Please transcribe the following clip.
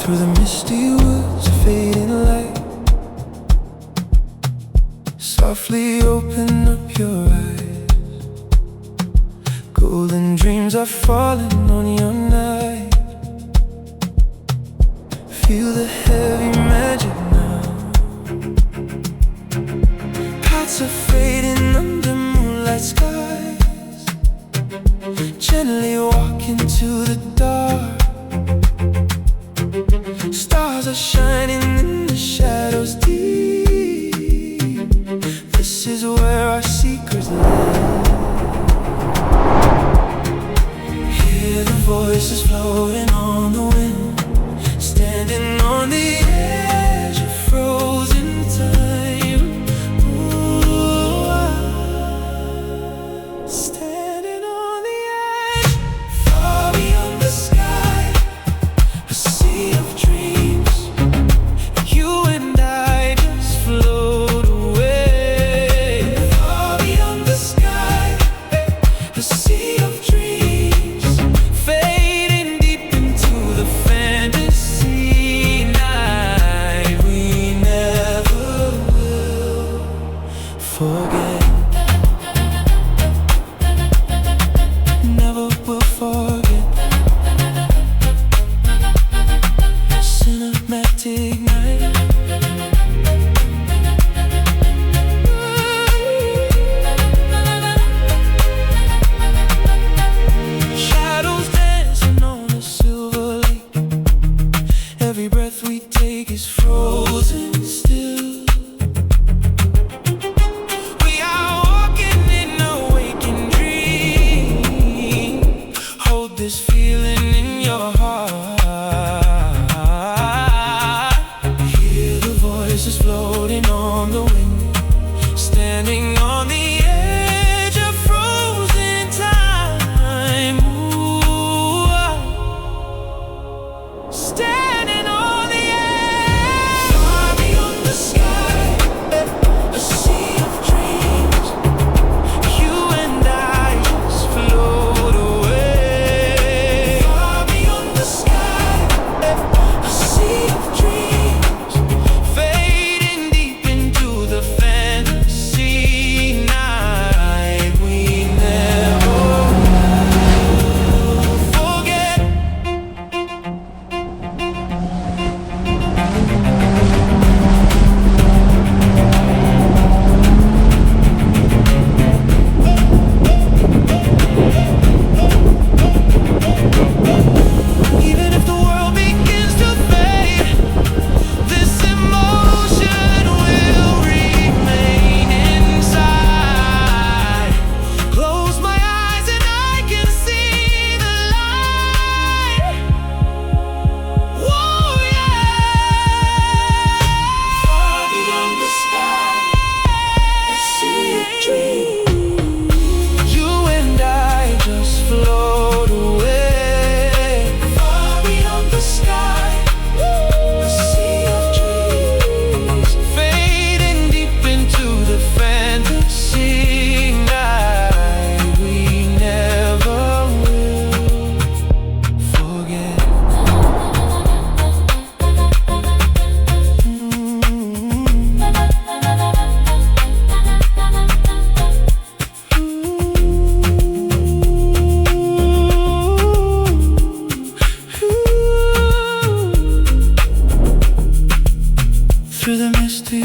Through the misty woods, a fading light, softly open up your eyes. Golden dreams are falling on your night. Feel the heavy magic now. Paths are fading under moonlight skies. Gently walk into the dark. Stars are shining in the shadows deep. This is where our secrets lie. Hear the voices floating on the wind, standing on the edge of frozen time. Ooh, standing on the edge, far beyond the sky, a sea of dreams. You and I just float away, far beyond the sky, a sea of dreams, fading deep into the fantasy night. We never will forget, never will forget. Cinematic night. Shadows dancing on a silver lake. Every breath we take is frozen still. We are walking in a waking dream. Hold this feeling in your heart. Hear the voices floating on the wind, standing on the edge of frozen time. Ooh, standing on the edge, far beyond the sky, a sea of dreams. You and I just float away, far beyond the sky, a sea of dreams, fading deep into the fantasy night. We never will forget. Even if the world begins to fade, this emotion will remain inside. Close my eyes and I can see the light. Whoa, yeah. Far beyond the sky, a sea of dreams. You and I just float away, far beyond the sky, a sea of dreams, fading deep into the fantasy night. We never will forget. Through the misty